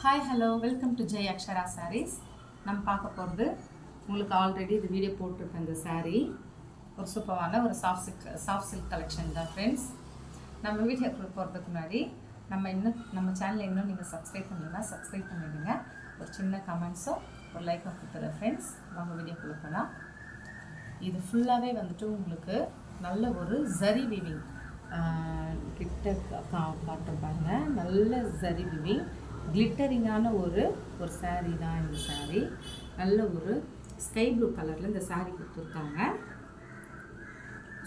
Hi hello welcome to Jai Akshara sarees. நம்ம பார்க்க போகிறது உங்களுக்கு ஆல்ரெடி இது வீடியோ போட்டிருக்கேன். இந்த சாரீ ஒரு சூப்பரான ஒரு சாஃப்ட் சில்க் கலெக்ஷன் தான் ஃப்ரெண்ட்ஸ். நம்ம வீடியோக்குள்ளே போகிறதுக்கு முன்னாடி நம்ம சேனலை இன்னும் நீங்கள் சப்ஸ்கிரைப் பண்ணலைன்னா சப்ஸ்கிரைப் பண்ணிவிடுங்க. ஒரு சின்ன கமெண்ட்ஸும் ஒரு லைக்கும் கொடுத்துறேன் ஃப்ரெண்ட்ஸ். நம்ம வீடியோக்குள்ளே போனால் இது ஃபுல்லாகவே வந்துட்டு உங்களுக்கு நல்ல ஒரு ஜரி விவிங் கிட்ட காட்டுப்பாங்க. நல்ல ஜரி விவிங் கிளிட்டரிங்கான ஒரு சாரீ தான் இந்த சாரீ. நல்ல ஒரு ஸ்கை ப்ளூ கலரில் இந்த சாரீ கொடுத்துருக்காங்க.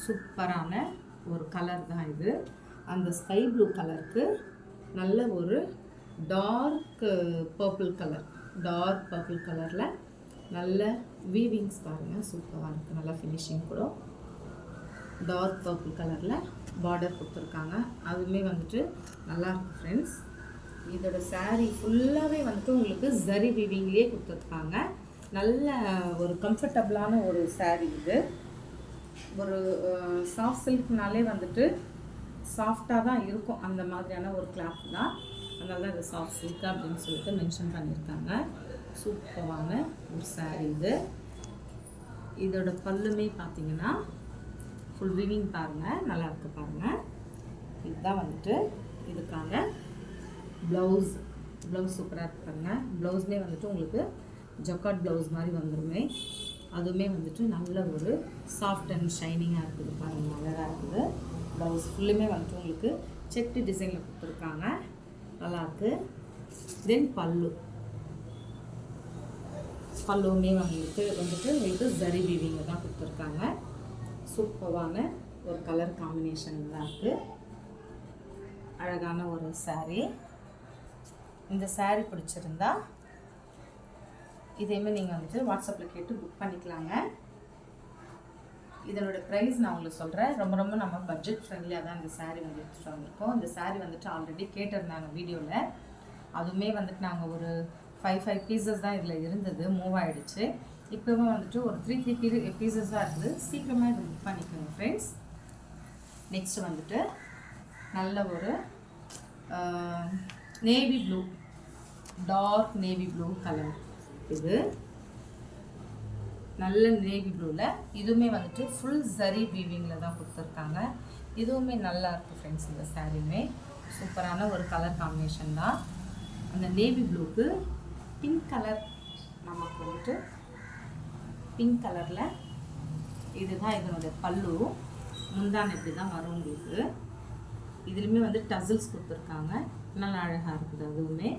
சூப்பரான ஒரு கலர் தான் இது. அந்த ஸ்கை ப்ளூ கலருக்கு நல்ல ஒரு டார்க் பர்பிள் கலரில் நல்ல வீவிங்ஸ் பாருங்கள், சூப்பராக இருக்குது. நல்ல ஃபினிஷிங் கூட டார்க் பர்பிள் கலரில் பார்டர் கொடுத்துருக்காங்க. அதுவுமே வந்துட்டு நல்லாயிருக்கு ஃப்ரெண்ட்ஸ். இதோட சாரீ ஃபுல்லாகவே வந்துட்டு உங்களுக்கு ஜரி வீவிங்லேயே கொடுத்துருக்காங்க. நல்ல ஒரு கம்ஃபர்டபுளான ஒரு சாரீ இது. ஒரு சாஃப்ட் சில்க்னாலே வந்துட்டு சாஃப்டாக தான் இருக்கும், அந்த மாதிரியான ஒரு கிளாத் தான். அதனால தான் இது சாஃப்ட் சில்க் அப்படின்னு சொல்லிட்டு மென்ஷன் பண்ணியிருக்காங்க. சூப்பரான ஒரு சாரீ இது. இதோட பல்லுமே பார்த்தீங்கன்னா ஃபுல் வீவிங் பாருங்கள், நல்லாயிருக்கு பாருங்கள். இதுதான் வந்துட்டு இதுக்கான ப்ளவுஸ் சூப்பராக இருக்கு பாருங்கள். ப்ளவுஸ்மே வந்துட்டு உங்களுக்கு ஜக்கார்ட் ப்ளவுஸ் மாதிரி வந்துடுமே. அதுவுமே வந்துட்டு நல்ல ஒரு சாஃப்ட் அண்ட் ஷைனிங்காக இருக்குது பாருங்கள், அழகாக இருக்குது. ப்ளவுஸ் ஃபுல்லுமே வந்துட்டு உங்களுக்கு செக்கு டிசைனில் கொடுத்துருக்காங்க, நல்லாயிருக்கு. தென் பல்லுவுமே வந்துட்டு உங்களுக்கு ஜரி வீவிங்க தான் கொடுத்துருக்காங்க. சூப்பரான ஒரு கலர் காம்பினேஷன் தான் இருக்குது. அழகான ஒரு சாரீ. இந்த சாரீ பிடிச்சிருந்தா இதேமாதிரி நீங்கள் வந்துட்டு வாட்ஸ்அப்பில் கேட்டு புக் பண்ணிக்கலாங்க. இதனோட ப்ரைஸ் நான் உங்களுக்கு சொல்கிறேன். ரொம்ப நம்ம பட்ஜெட் ஃப்ரெண்ட்லியாக தான் இந்த சாரீ வந்து எடுத்துகிட்டு வந்திருக்கோம். இந்த சாரீ வந்துட்டு ஆல்ரெடி கேட்டிருந்தாங்க வீடியோவில். அதுவுமே வந்துட்டு நாங்கள் ஒரு 5 பீசஸ் தான் இதில் இருந்தது, மூவ் ஆகிடுச்சு. இப்போவும் வந்துட்டு ஒரு 3 பீசஸ் தான் இருக்குது. சீக்கிரமாக இதை புக் பண்ணிக்கோங்க ஃப்ரெண்ட்ஸ். நெக்ஸ்ட்டு வந்துட்டு நல்ல ஒரு navy blue, dark navy blue colour. இது நல்ல நேவி ப்ளூவில் இதுவுமே வந்துட்டு ஃபுல் ஜரி வீவிங்கில் தான் கொடுத்துருக்காங்க. இதுவுமே நல்லா இருக்குது ஃப்ரெண்ட்ஸ். இந்த சாரீமே சூப்பரான ஒரு கலர் காம்பினேஷன் தான். அந்த நேவி ப்ளூக்கு பிங்க் கலர், நமக்கு வந்துட்டு பிங்க் கலரில் இதுதான் இதனுடைய பல்லு. முந்தான இப்படி தான் வரும் உங்களுக்கு. இதுலேயுமே வந்து டசில்ஸ் கொடுத்துருக்காங்க, நல்லா அழகாக இருக்குது. அதுவுமே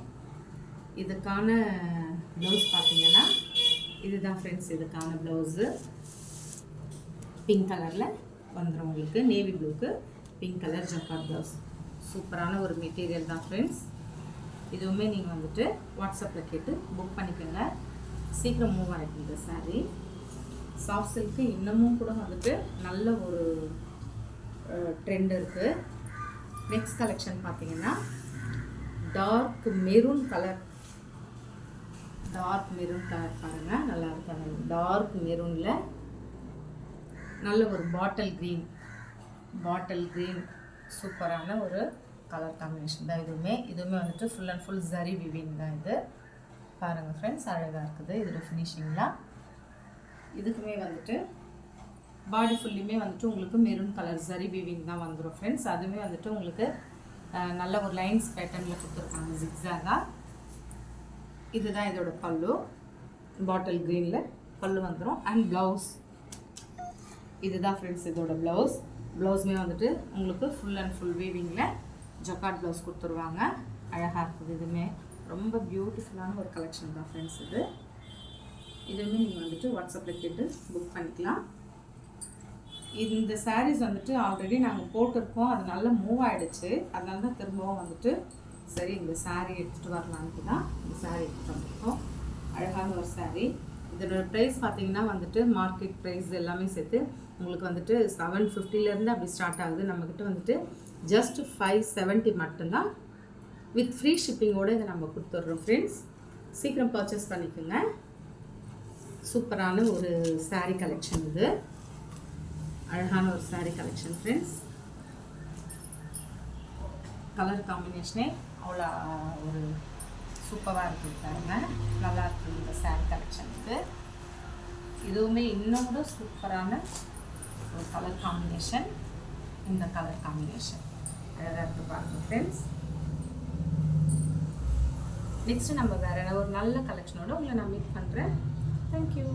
இதுக்கான ப்ளவுஸ் பார்த்தீங்கன்னா இதுதான் ஃப்ரெண்ட்ஸ். இதுக்கான ப்ளவுஸு பிங்க் கலரில் வந்துடும் உங்களுக்கு. நேவி ப்ளூக்கு பிங்க் கலர் ஜக்கார்ட் ப்ளவுஸ். சூப்பரான ஒரு மெட்டீரியல் தான் ஃப்ரெண்ட்ஸ். இதுவுமே நீங்கள் வந்துட்டு வாட்ஸ்அப்பில் கேட்டு புக் பண்ணிக்கோங்க. சீக்கிரம் மூவ் ஆகிடும் இந்த சாரீ. சாஃப்ட் சில்க்கு இன்னமும் கூட வந்துட்டு நல்ல ஒரு ட்ரெண்ட் இருக்குது. நெக்ஸ்ட் கலெக்ஷன் பார்த்தீங்கன்னா டார்க் மெரூன் கலர் பாருங்கள், நல்லா இருக்காங்க. டார்க் மெரூனில் நல்ல ஒரு பாட்டில் க்ரீன் சூப்பரான ஒரு கலர் காம்பினேஷன் தான். இதுவுமே வந்துட்டு full and full zari viewing தான் இது. பாருங்கள் ஃப்ரெண்ட்ஸ், அழகாக இருக்குது இதோட ஃபினிஷிங்லாம். இதுக்குமே வந்துட்டு பாடி ஃபுல்லுமே வந்துட்டு உங்களுக்கு மெரூன் கலர் ஜரி வீவிங் தான் வந்துடும் ஃப்ரெண்ட்ஸ். அதுவுமே வந்துட்டு உங்களுக்கு நல்ல ஒரு லைன்ஸ் பேட்டர்னில் கொடுத்துருக்காங்க ஜிக்ஸாகா. இதுதான் இதோட பல்லு, பாட்டில் க்ரீனில் பல்லு வந்துடும். அண்ட் ப்ளவுஸ் இதுதான் ஃப்ரெண்ட்ஸ் இதோட ப்ளவுஸுமே வந்துட்டு உங்களுக்கு ஃபுல் அண்ட் ஃபுல் வீவிங்கில் ஜக்கார்ட் ப்ளவுஸ் கொடுத்துருவாங்க. அழகாக இருக்குது. இதுவுமே ரொம்ப பியூட்டிஃபுல்லான ஒரு கலெக்ஷன் தான் ஃப்ரெண்ட்ஸ். இதுவுமே நீங்கள் வந்துட்டு வாட்ஸ்அப்பில் கேட்டு புக் பண்ணிக்கலாம். இந்த சாரீஸ் வந்துட்டு ஆல்ரெடி நாங்கள் போட்டிருக்கோம், அது நல்லா மூவ் ஆகிடுச்சு. அதனால தான் திரும்பவும் வந்துட்டு சரி இந்த சாரீ எடுத்துகிட்டு வரலான்ட்டு தான் இந்த சாரீ எடுத்துகிட்டு வந்திருக்கோம். அழகான ஒரு சாரீ. இதோட ப்ரைஸ் பார்த்தீங்கன்னா வந்துட்டு மார்க்கெட் ப்ரைஸ் எல்லாமே சேர்த்து உங்களுக்கு வந்துட்டு 750 அப்படி ஸ்டார்ட் ஆகுது. நம்மக்கிட்ட வந்துட்டு ஜஸ்ட் 570 மட்டும்தான். வித் ஃப்ரீ ஷிப்பிங்கோடு இதை நம்ம கொடுத்துட்றோம் ஃப்ரெண்ட்ஸ். சீக்கிரம் பர்ச்சேஸ் பண்ணிக்கோங்க. சூப்பரான ஒரு சாரீ கலெக்ஷன் இது. அழகான ஒரு சாரீ கலெக்ஷன் ஃப்ரெண்ட்ஸ். கலர் காம்பினேஷனே அவ்வளோ ஒரு சூப்பராக இருக்குது பாருங்க, நல்லா இருக்குது இந்த சாரீ கலெக்ஷனுக்கு. இதுவுமே இன்னொரு சூப்பரான ஒரு கலர் காம்பினேஷன். இந்த கலர் காம்பினேஷன் அழகாக இருக்குது பாருங்கள் ஃப்ரெண்ட்ஸ். நெக்ஸ்ட்டு நம்ம வேறு ஒரு நல்ல கலெக்ஷனோட உங்களை நான் மீட் பண்ணுறேன். தேங்க்யூ.